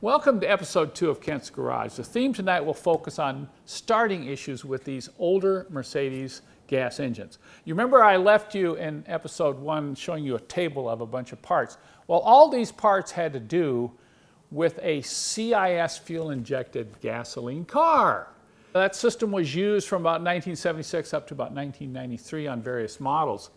Welcome to episode 2 of Kent's Garage. The theme tonight will focus on starting issues with these older Mercedes gas engines. You remember I left you in episode 1 showing you a table of a bunch of parts. Well, all these parts had to do with a C.I.S. fuel-injected gasoline car. That system was used from about 1976 up to about 1993 on various models.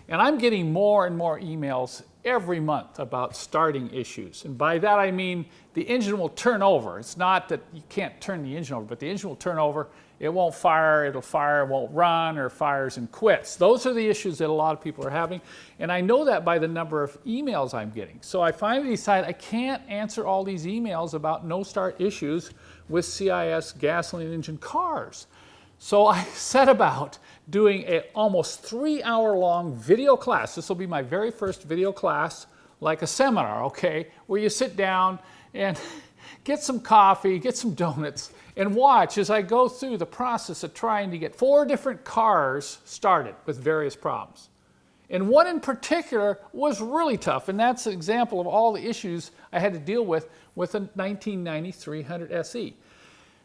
And I'm getting more and more emails every month about starting issues. And by that I mean the engine will turn over. It's not that you can't turn the engine over, but the engine will turn over. It won't fire, it'll fire, it won't run, or fires and quits. Those are the issues that a lot of people are having. And I know that by the number of emails I'm getting. So I finally decided I can't answer all these emails about no start issues with C.I.S. gasoline engine cars. So I set about doing an almost 3-hour-long video class. This will be my very first video class, like a seminar, okay, where you sit down and get some coffee, get some donuts, and watch as I go through the process of trying to get 4 different cars started with various problems. And one in particular was really tough, and that's an example of all the issues I had to deal with a 1990 300 SE.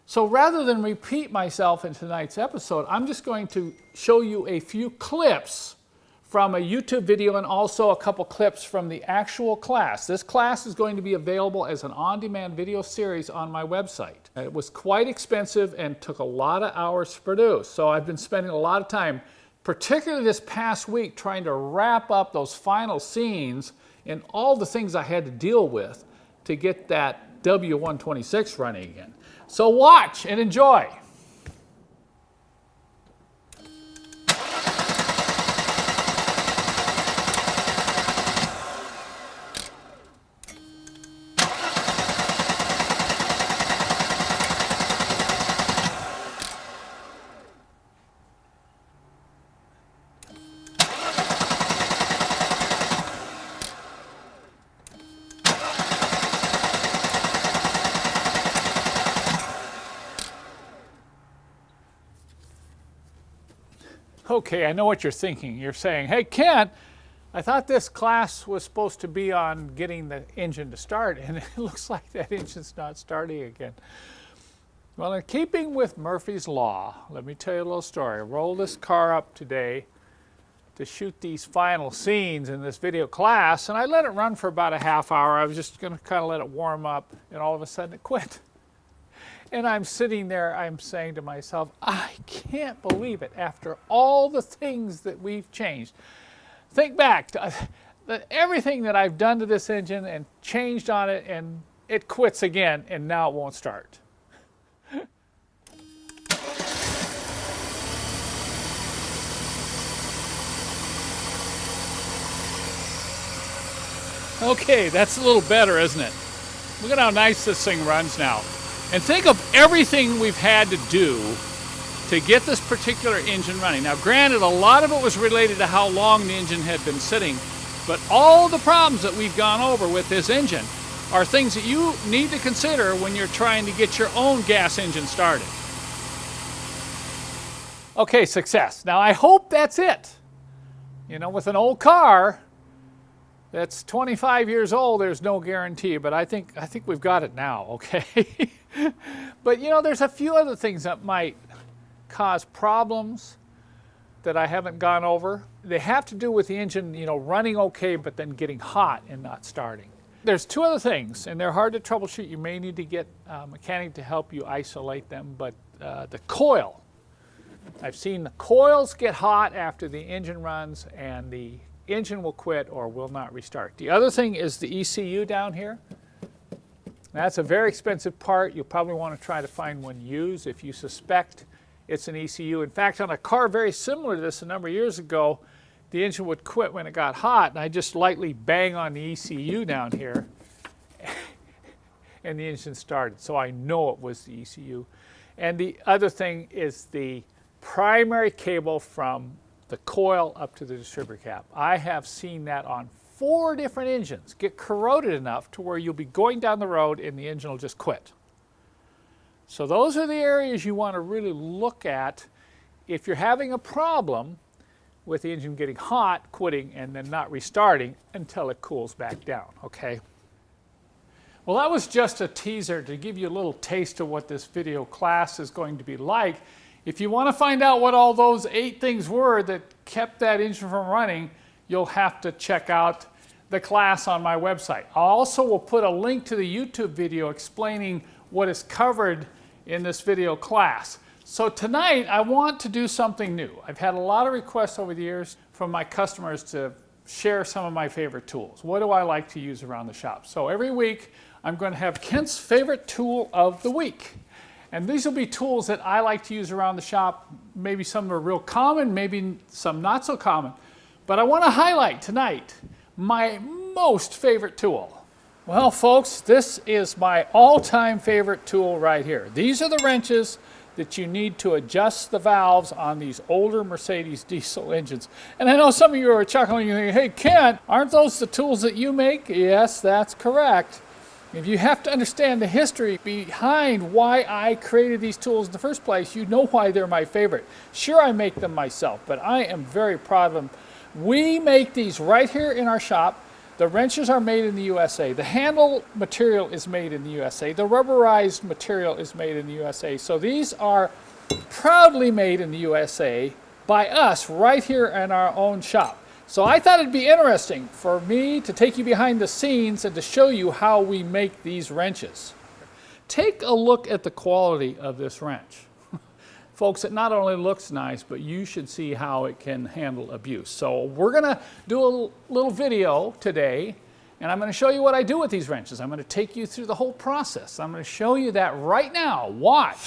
So rather than repeat myself in tonight's episode, I'm just going to show you a few clips from a YouTube video and also a couple clips from the actual class. This class is going to be available as an on-demand video series on my website. It was quite expensive and took a lot of hours to produce, so I've been spending a lot of time, particularly this past week, trying to wrap up those final scenes and all the things I had to deal with to get that W126 running again. So watch and enjoy. Okay, I know what you're thinking. You're saying, hey, Kent, I thought this class was supposed to be on getting the engine to start, and it looks like that engine's not starting again. Well, in keeping with Murphy's Law, let me tell you a little story. I rolled this car up today to shoot these final scenes in this video class, and I let it run for about a half hour. I was just going to kind of let it warm up, and all of a sudden it quit. And I'm sitting there, I'm saying to myself, I can't believe it after all the things that we've changed. Think back to everything that I've done to this engine and changed on it, and it quits again, and now it won't start. Okay, that's a little better, isn't it? Look at how nice this thing runs now. And think of everything we've had to do to get this particular engine running. Now, granted, a lot of it was related to how long the engine had been sitting, but all the problems that we've gone over with this engine are things that you need to consider when you're trying to get your own gas engine started. Okay, success. Now, I hope that's it. You know, with an old car that's 25 years old, there's no guarantee, but I think we've got it now, okay? But you know, there's a few other things that might cause problems that I haven't gone over. They have to do with the engine, you know, running okay, but then getting hot and not starting. There's 2 other things, and they're hard to troubleshoot. You may need to get a mechanic to help you isolate them, but the coil. I've seen the coils get hot after the engine runs, and the engine will quit or will not restart. The other thing is the ECU down here. That's a very expensive part. You'll probably want to try to find one used if you suspect it's an ECU. In fact, on a car very similar to this a number of years ago, the engine would quit when it got hot, and I just lightly bang on the ECU down here, and the engine started. So I know it was the ECU. And the other thing is the primary cable from the coil up to the distributor cap. I have seen that on 4 different engines get corroded enough to where you'll be going down the road and the engine will just quit. So those are the areas you want to really look at if you're having a problem with the engine getting hot, quitting, and then not restarting until it cools back down, okay? Well, that was just a teaser to give you a little taste of what this video class is going to be like. If you want to find out what all those 8 things were that kept that engine from running, you'll have to check out the class on my website. I also will put a link to the YouTube video explaining what is covered in this video class. So tonight I want to do something new. I've had a lot of requests over the years from my customers to share some of my favorite tools. What do I like to use around the shop? So every week I'm going to have Kent's favorite tool of the week. And these will be tools that I like to use around the shop. Maybe some are real common, maybe some not so common. But I want to highlight tonight my most favorite tool. Well, folks, this is my all-time favorite tool right here. These are the wrenches that you need to adjust the valves on these older Mercedes diesel engines. And I know some of you are chuckling, you think, hey, Kent, aren't those the tools that you make? Yes, that's correct. If you have to understand the history behind why I created these tools in the first place, you know why they're my favorite. Sure, I make them myself, but I am very proud of them. We make these right here in our shop. The wrenches are made in the USA. The handle material is made in the USA. The rubberized material is made in the USA. So these are proudly made in the USA by us right here in our own shop. So I thought it'd be interesting for me to take you behind the scenes and to show you how we make these wrenches. Take a look at the quality of this wrench. Folks, it not only looks nice, but you should see how it can handle abuse. So we're going to do a little video today, and I'm going to show you what I do with these wrenches. I'm going to take you through the whole process. I'm going to show you that right now. Watch.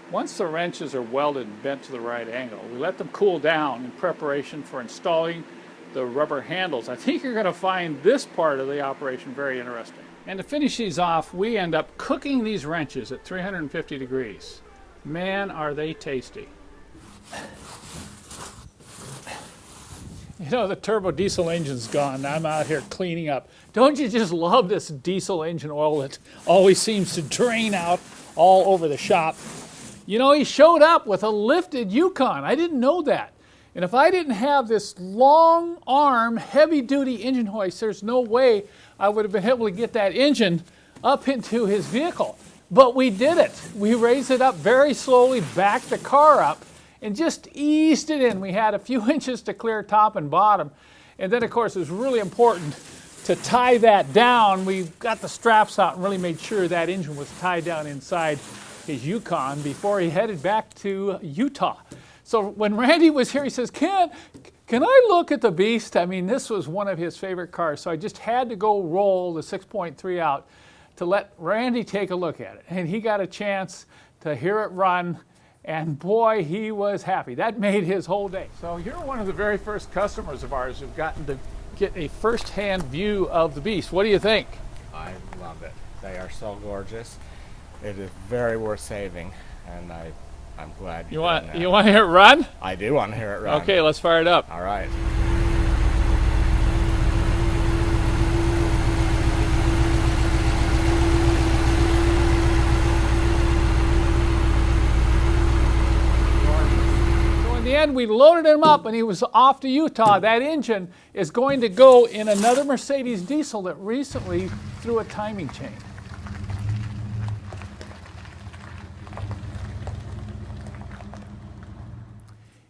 Once the wrenches are welded and bent to the right angle, we let them cool down in preparation for installing the rubber handles. I think you're going to find this part of the operation very interesting. And to finish these off, we end up cooking these wrenches at 350 degrees. Man, are they tasty. You know, the turbo diesel engine's gone. I'm out here cleaning up. Don't you just love this diesel engine oil that always seems to drain out all over the shop? You know, he showed up with a lifted Yukon. I didn't know that. And if I didn't have this long arm, heavy duty engine hoist, there's no way I would have been able to get that engine up into his vehicle. But we did it. We raised it up very slowly, backed the car up, and just eased it in. We had a few inches to clear top and bottom. And then, of course, it was really important to tie that down. We got the straps out and really made sure that engine was tied down inside his Yukon before he headed back to Utah. So when Randy was here, he says, can I look at the beast? I mean, this was one of his favorite cars. So I just had to go roll the 6.3 out to let Randy take a look at it. And he got a chance to hear it run. And boy, he was happy. That made his whole day. So you're one of the very first customers of ours who've gotten to get a first-hand view of the beast. What do you think? I love it. They are so gorgeous. It is very worth saving, and I'm glad you want to hear it run? I do want to hear it run. Okay, let's fire it up. All right. So in the end, we loaded him up, and he was off to Utah. That engine is going to go in another Mercedes diesel that recently threw a timing chain.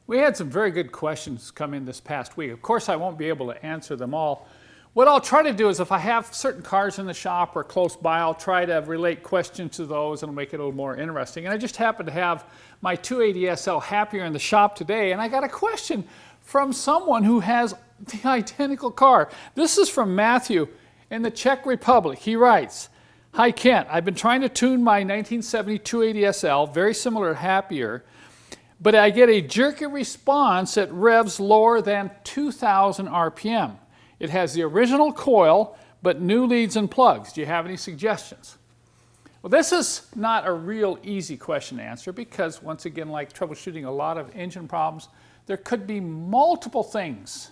We had some very good questions come in this past week. Of course, I won't be able to answer them all. What I'll try to do is if I have certain cars in the shop or close by, I'll try to relate questions to those and make it a little more interesting. And I just happen to have my 280SL Happier in the shop today, and I got a question from someone who has the identical car. This is from Matthew in the Czech Republic. He writes, "Hi Kent, I've been trying to tune my 1970 280SL, very similar to Happier, but I get a jerky response at revs lower than 2,000 RPM. It has the original coil, but new leads and plugs. Do you have any suggestions?" Well, this is not a real easy question to answer because, once again, like troubleshooting a lot of engine problems, there could be multiple things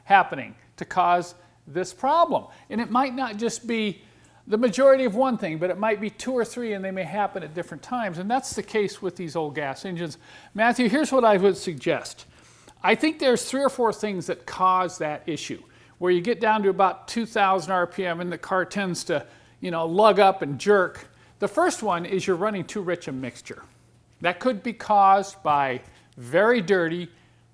happening to cause this problem. And it might not just be the majority of one thing, but it might be two or three, and they may happen at different times. And that's the case with these old gas engines. Matthew, here's what I would suggest. I think there's 3 or 4 things that cause that issue, where you get down to about 2,000 RPM and the car tends to, lug up and jerk. The first one is you're running too rich a mixture. That could be caused by very dirty,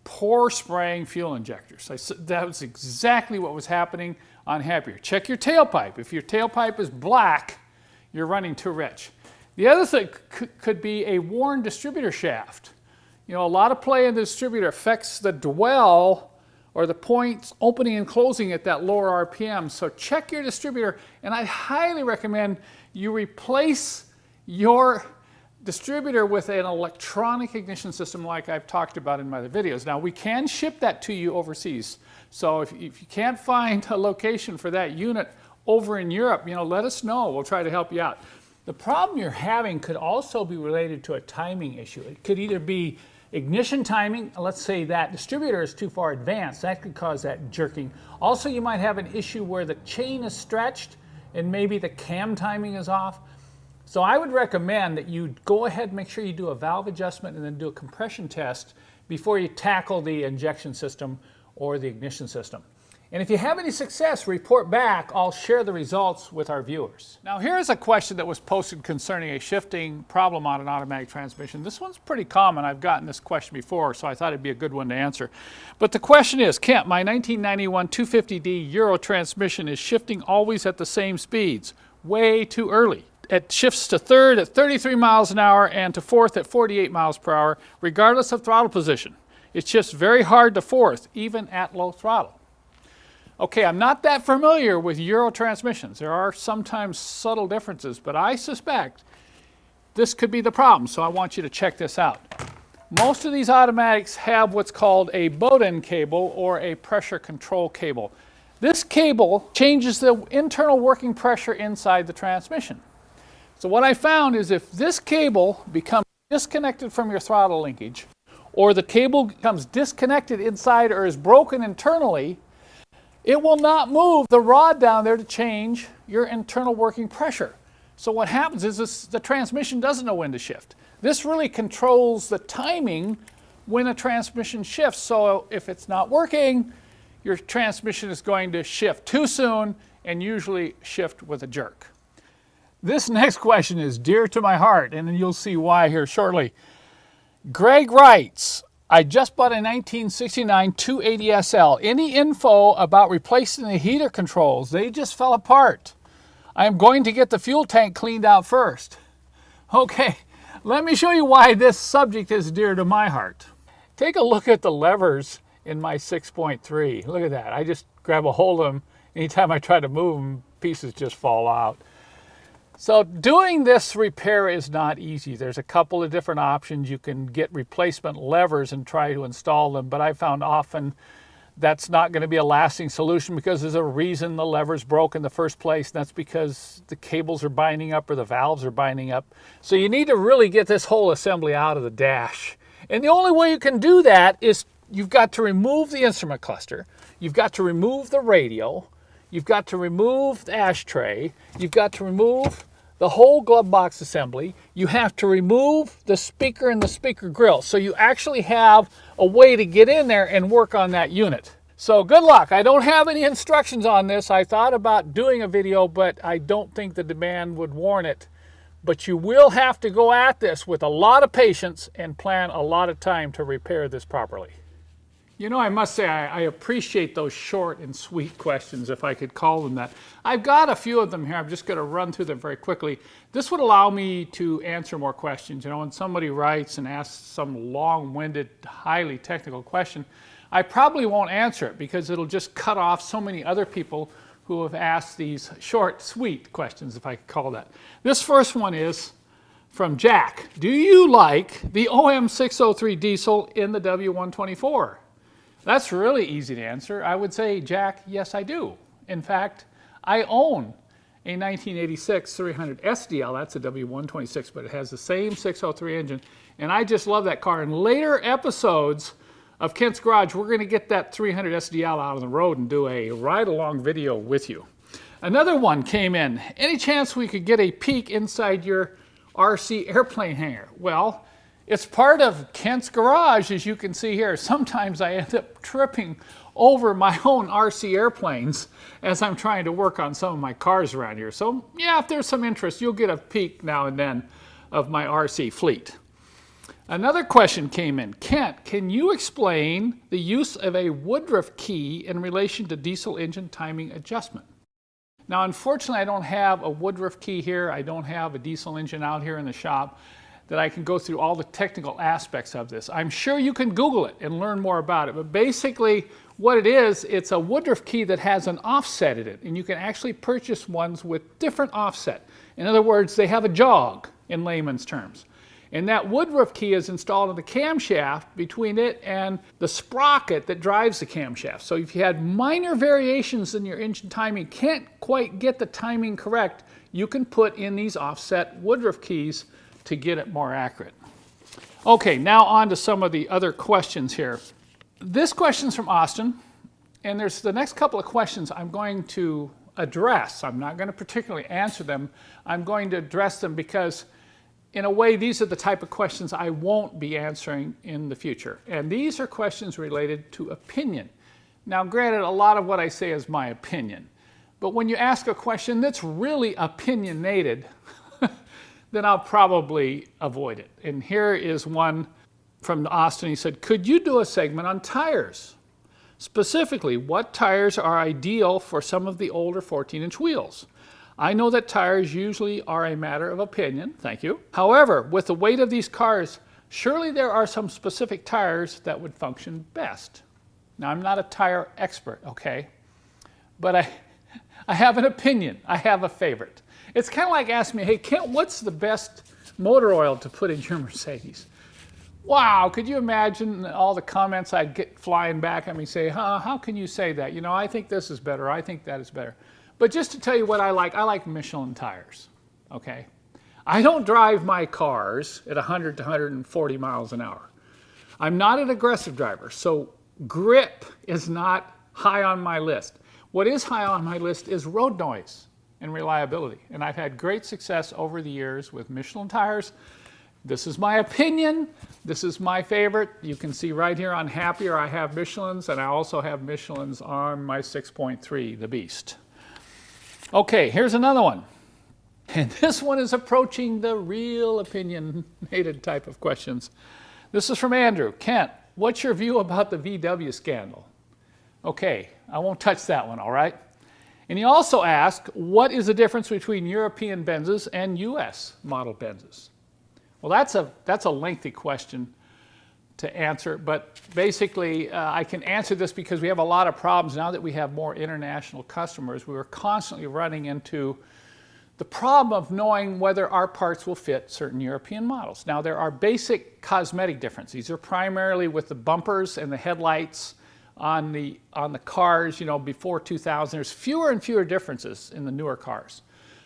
poor spraying fuel injectors. That was exactly what was happening on Happier. Check your tailpipe. If your tailpipe is black, you're running too rich. The other thing could be a worn distributor shaft. A lot of play in the distributor affects the dwell or the points opening and closing at that lower RPM. So check your distributor, and I highly recommend you replace your distributor with an electronic ignition system like I've talked about in my other videos. Now, we can ship that to you overseas. So if you can't find a location for that unit over in Europe, let us know. We'll try to help you out. The problem you're having could also be related to a timing issue. It could either be ignition timing. Let's say that distributor is too far advanced. That could cause that jerking. Also, you might have an issue where the chain is stretched and maybe the cam timing is off. So I would recommend that you go ahead and make sure you do a valve adjustment and then do a compression test before you tackle the injection system or the ignition system. And if you have any success, report back. I'll share the results with our viewers. Now, here's a question that was posted concerning a shifting problem on an automatic transmission. This one's pretty common. I've gotten this question before, so I thought it'd be a good one to answer. But the question is, Kent, my 1991 250D Euro transmission is shifting always at the same speeds, way too early. It shifts to third at 33 miles an hour and to fourth at 48 miles per hour, regardless of throttle position. It shifts very hard to fourth, even at low throttle. Okay, I'm not that familiar with Euro transmissions. There are sometimes subtle differences, but I suspect this could be the problem, so I want you to check this out. Most of these automatics have what's called a Bowden cable or a pressure control cable. This cable changes the internal working pressure inside the transmission. So what I found is if this cable becomes disconnected from your throttle linkage, or the cable becomes disconnected inside or is broken internally, it will not move the rod down there to change your internal working pressure. So what happens is the transmission doesn't know when to shift. This really controls the timing when a transmission shifts. So if it's not working, your transmission is going to shift too soon and usually shift with a jerk. This next question is dear to my heart, and you'll see why here shortly. Greg writes, I just bought a 1969 280SL. Any info about replacing the heater controls? They just fell apart. I am going to get the fuel tank cleaned out first. Okay, let me show you why this subject is dear to my heart. Take a look at the levers in my 6.3. Look at that. I just grab a hold of them. Anytime I try to move them, pieces just fall out. So doing this repair is not easy. There's a couple of different options. You can get replacement levers and try to install them, but I found often that's not going to be a lasting solution because there's a reason the lever's broke in the first place, and that's because the cables are binding up or the valves are binding up. So you need to really get this whole assembly out of the dash. And the only way you can do that is you've got to remove the instrument cluster, you've got to remove the radio, you've got to remove the ashtray, you've got to remove the whole glove box assembly, you have to remove the speaker and the speaker grill. So you actually have a way to get in there and work on that unit. So good luck. I don't have any instructions on this. I thought about doing a video, but I don't think the demand would warrant it. but you will have to go at this with a lot of patience and plan a lot of time to repair this properly. You know, I must say, I appreciate those short and sweet questions, if I could call them that. I've got a few of them here. I'm just going to run through them very quickly. This would allow me to answer more questions. You know, when somebody writes and asks some long-winded, highly technical question, I probably won't answer it because it'll just cut off so many other people who have asked these short, sweet questions, if I could call that. This first one is from Jack. Do you like the OM603 diesel in the W124? That's really easy to answer. I would say, Jack, yes, I do. In fact, I own a 1986 300 SDL. That's a W126, but it has the same 603 engine. And I just love that car. In later episodes of Kent's Garage, we're going to get that 300 SDL out on the road and do a ride-along video with you. Another one came in. Any chance we could get a peek inside your RC airplane hangar? Well, it's part of Kent's Garage, as you can see here. Sometimes I end up tripping over my own RC airplanes as I'm trying to work on some of my cars around here. So yeah, if there's some interest, you'll get a peek now and then of my RC fleet. Another question came in. Kent, can you explain the use of a Woodruff key in relation to diesel engine timing adjustment? Now, unfortunately, I don't have a Woodruff key here. I don't have a diesel engine out here in the shop that I can go through all the technical aspects of this. I'm sure you can Google it and learn more about it, but basically what it is, it's a Woodruff key that has an offset in it, and you can actually purchase ones with different offset. In other words, they have a jog in layman's terms. And that Woodruff key is installed in the camshaft between it and the sprocket that drives the camshaft. So if you had minor variations in your engine timing, can't quite get the timing correct, you can put in these offset Woodruff keys to get it more accurate. Okay, now on to some of the other questions here. This question's from Austin, and there's the next couple of questions I'm going to address. I'm not going to particularly answer them. I'm going to address them because, in a way, these are the type of questions I won't be answering in the future. And these are questions related to opinion. Now, granted, a lot of what I say is my opinion, but when you ask a question that's really opinionated, then I'll probably avoid it. And here is one from Austin. He said, could you do a segment on tires? Specifically, what tires are ideal for some of the older 14-inch wheels? I know that tires usually are a matter of opinion, thank you. However, with the weight of these cars, surely there are some specific tires that would function best. Now, I'm not a tire expert, okay? But I have an opinion. I have a favorite. It's kind of like asking me, hey, Kent, what's the best motor oil to put in your Mercedes? Wow, could you imagine all the comments I'd get flying back at me say, how can you say that? You know, I think this is better, I think that is better. But just to tell you what I like Michelin tires, okay? I don't drive my cars at 100 to 140 miles an hour. I'm not an aggressive driver, so grip is not high on my list. What is high on my list is road noise and reliability. And I've had great success over the years with Michelin tires. This is my opinion. This is my favorite. You can see right here on Happier I have Michelins, and I also have Michelins on my 6.3, the Beast. Okay, here's another one. And this one is approaching the real opinionated type of questions. This is from Andrew. Kent, what's your view about the VW scandal? Okay, I won't touch that one, all right? And he also asked, what is the difference between European Benzes and US model Benzes? Well, that's a lengthy question to answer, but basically I can answer this because we have a lot of problems now that we have more international customers. We were constantly running into the problem of knowing whether our parts will fit certain European models. Now, there are basic cosmetic differences. These are primarily with the bumpers and the headlights on the cars, you know, before 2000. There's fewer and fewer differences in the newer cars.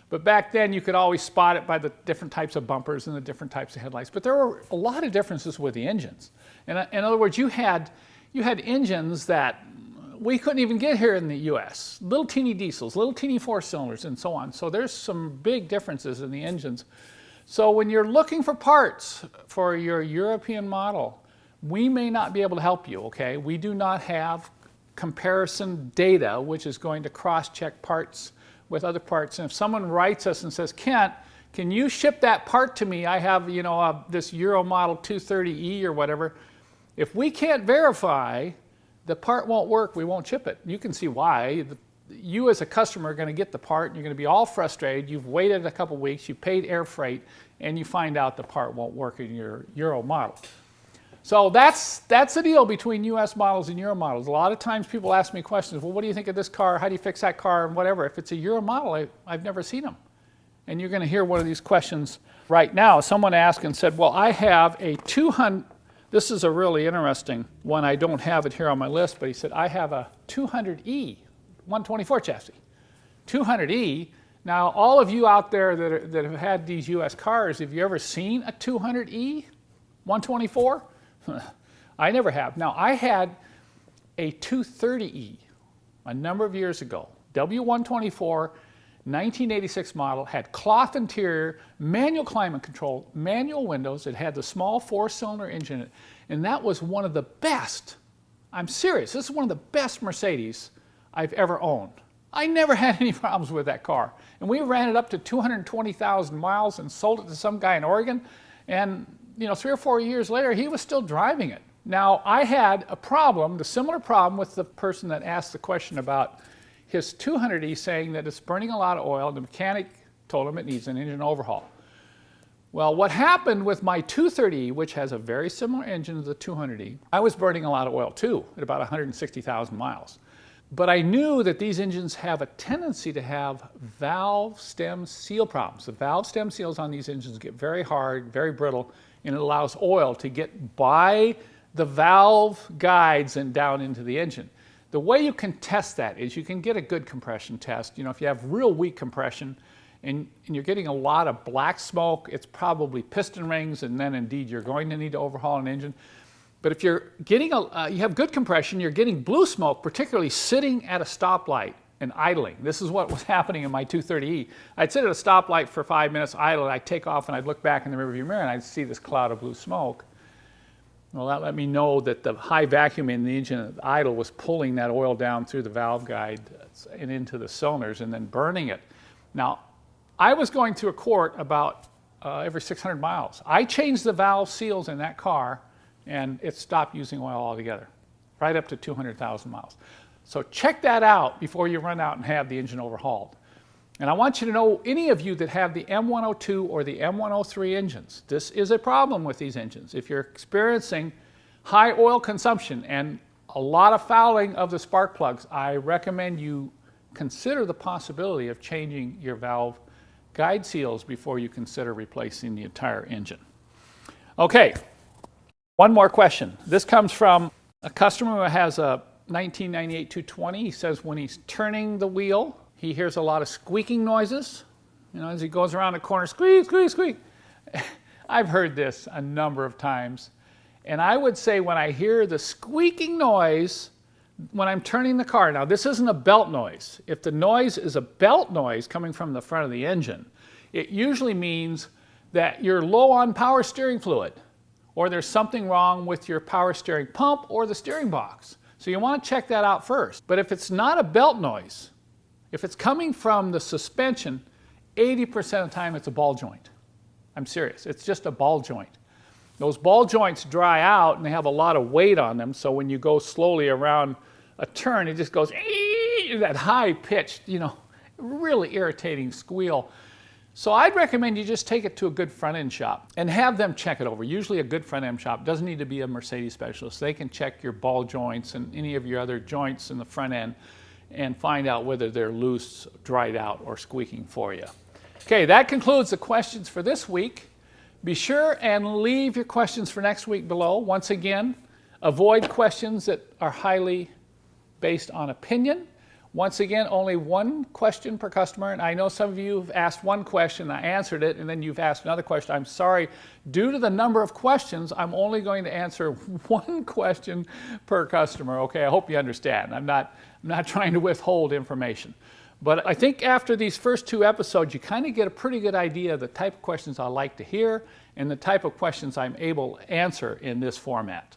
But back then, you could always spot it by the different types of bumpers and the different types of headlights. But there were a lot of differences with the engines. In other words, you had engines that we couldn't even get here in the US. Little teeny diesels, little teeny four-cylinders, and so on. So there's some big differences in the engines. So when you're looking for parts for your European model, we may not be able to help you, okay? We do not have comparison data, which is going to cross-check parts with other parts. And if someone writes us and says, Kent, can you ship that part to me? I have, this Euro model 230E or whatever. If we can't verify the part won't work, we won't ship it. You can see why. You as a customer are going to get the part and you're going to be all frustrated. You've waited a couple weeks, you paid air freight, and you find out the part won't work in your Euro model. So that's the deal between US models and Euro models. A lot of times people ask me questions, well, what do you think of this car? How do you fix that car? And whatever. If it's a Euro model, I've never seen them. And you're going to hear one of these questions right now. Someone asked and said, well, I have a 200, this is a really interesting one. I don't have it here on my list, but he said, I have a 200E, 124 chassis. 200E. Now, all of you out there that have had these US cars, have you ever seen a 200E, 124? I never have. Now, I had a 230E a number of years ago, W124, 1986 model, had cloth interior, manual climate control, manual windows. It had the small 4-cylinder engine in it, and that was one of the best, I'm serious, this is one of the best Mercedes I've ever owned. I never had any problems with that car. And we ran it up to 220,000 miles and sold it to some guy in Oregon, and 3 or 4 years later, he was still driving it. Now, I had a problem, the similar problem with the person that asked the question about his 200E, saying that it's burning a lot of oil. The mechanic told him it needs an engine overhaul. Well, what happened with my 230E, which has a very similar engine to the 200E, I was burning a lot of oil too, at about 160,000 miles. But I knew that these engines have a tendency to have valve stem seal problems. The valve stem seals on these engines get very hard, very brittle, and it allows oil to get by the valve guides and down into the engine. The way you can test that is you can get a good compression test. If you have real weak compression and you're getting a lot of black smoke, it's probably piston rings, and then indeed you're going to need to overhaul an engine. But if you're getting you have good compression, you're getting blue smoke, particularly sitting at a stoplight and idling. This is what was happening in my 230E. I'd sit at a stoplight for 5 minutes, idle, and I'd take off and I'd look back in the rearview mirror and I'd see this cloud of blue smoke. Well, that let me know that the high vacuum in the engine at idle was pulling that oil down through the valve guide and into the cylinders and then burning it. Now, I was going through a quart about every 600 miles. I changed the valve seals in that car and it stopped using oil altogether, right up to 200,000 miles. So check that out before you run out and have the engine overhauled. And I want you to know, any of you that have the M102 or the M103 engines, this is a problem with these engines. If you're experiencing high oil consumption and a lot of fouling of the spark plugs, I recommend you consider the possibility of changing your valve guide seals before you consider replacing the entire engine. Okay, one more question. This comes from a customer who has a 1998 220. He says when he's turning the wheel, he hears a lot of squeaking noises. As he goes around the corner, squeak, squeak, squeak. I've heard this a number of times. And I would say when I hear the squeaking noise, when I'm turning the car, now this isn't a belt noise. If the noise is a belt noise coming from the front of the engine, it usually means that you're low on power steering fluid, or there's something wrong with your power steering pump or the steering box. So you want to check that out first. But if it's not a belt noise, if it's coming from the suspension, 80% of the time it's a ball joint. I'm serious, it's just a ball joint. Those ball joints dry out and they have a lot of weight on them, so when you go slowly around a turn, it just goes, that high-pitched, really irritating squeal. So I'd recommend you just take it to a good front-end shop and have them check it over. Usually a good front-end shop doesn't need to be a Mercedes specialist. They can check your ball joints and any of your other joints in the front end and find out whether they're loose, dried out, or squeaking for you. Okay, that concludes the questions for this week. Be sure and leave your questions for next week below. Once again, avoid questions that are highly based on opinion. Once again, only one question per customer, and I know some of you have asked one question, I answered it, and then you've asked another question. I'm sorry, due to the number of questions, I'm only going to answer one question per customer. Okay, I hope you understand. I'm not trying to withhold information. But I think after these first 2 episodes, you kind of get a pretty good idea of the type of questions I like to hear and the type of questions I'm able to answer in this format.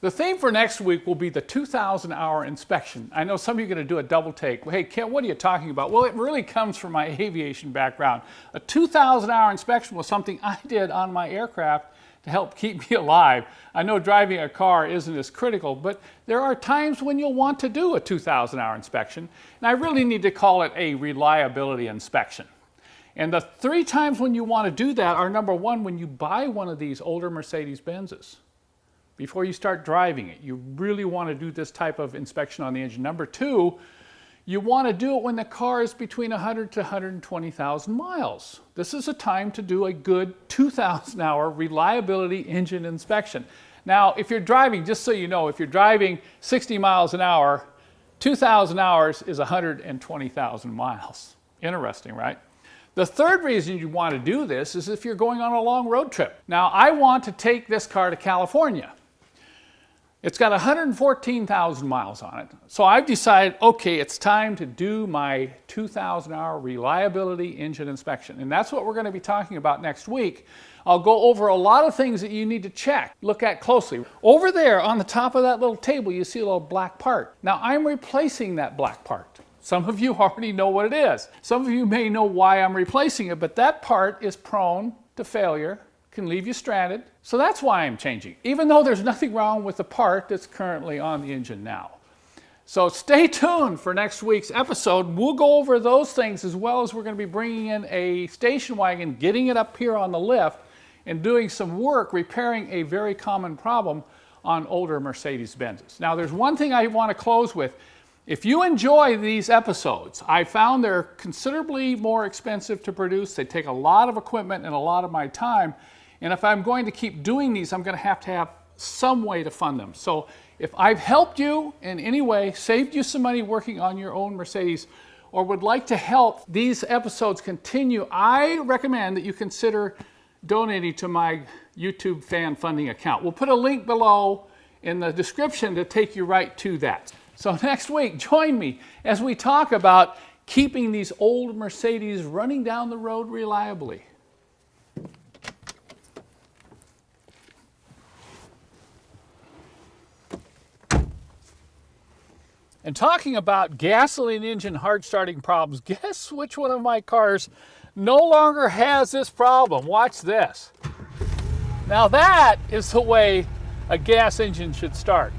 The theme for next week will be the 2,000-hour inspection. I know some of you are going to do a double take. Hey, Kent, what are you talking about? Well, it really comes from my aviation background. A 2,000-hour inspection was something I did on my aircraft to help keep me alive. I know driving a car isn't as critical, but there are times when you'll want to do a 2,000-hour inspection, and I really need to call it a reliability inspection. And the 3 times when you want to do that are, number 1, when you buy one of these older Mercedes-Benzes. Before you start driving it, you really want to do this type of inspection on the engine. Number 2, you want to do it when the car is between 100 to 120,000 miles. This is a time to do a good 2,000-hour reliability engine inspection. Now, if you're driving, just so you know, if you're driving 60 miles an hour, 2,000 hours is 120,000 miles. Interesting, right? The third reason you want to do this is if you're going on a long road trip. Now, I want to take this car to California. It's got 114,000 miles on it. So I've decided, okay, it's time to do my 2,000-hour reliability engine inspection. And that's what we're going to be talking about next week. I'll go over a lot of things that you need to check, look at closely. Over there on the top of that little table, you see a little black part. Now, I'm replacing that black part. Some of you already know what it is. Some of you may know why I'm replacing it, but that part is prone to failure, can leave you stranded. So that's why I'm changing, even though there's nothing wrong with the part that's currently on the engine now. So stay tuned for next week's episode. We'll go over those things, as well as we're going to be bringing in a station wagon, getting it up here on the lift, and doing some work repairing a very common problem on older Mercedes-Benzes. Now, there's one thing I want to close with. If you enjoy these episodes, I found they're considerably more expensive to produce. They take a lot of equipment and a lot of my time. And if I'm going to keep doing these, I'm going to have some way to fund them. So if I've helped you in any way, saved you some money working on your own Mercedes, or would like to help these episodes continue, I recommend that you consider donating to my YouTube fan funding account. We'll put a link below in the description to take you right to that. So next week, join me as we talk about keeping these old Mercedes running down the road reliably. And talking about gasoline engine hard starting problems, guess which one of my cars no longer has this problem? Watch this. Now that is the way a gas engine should start.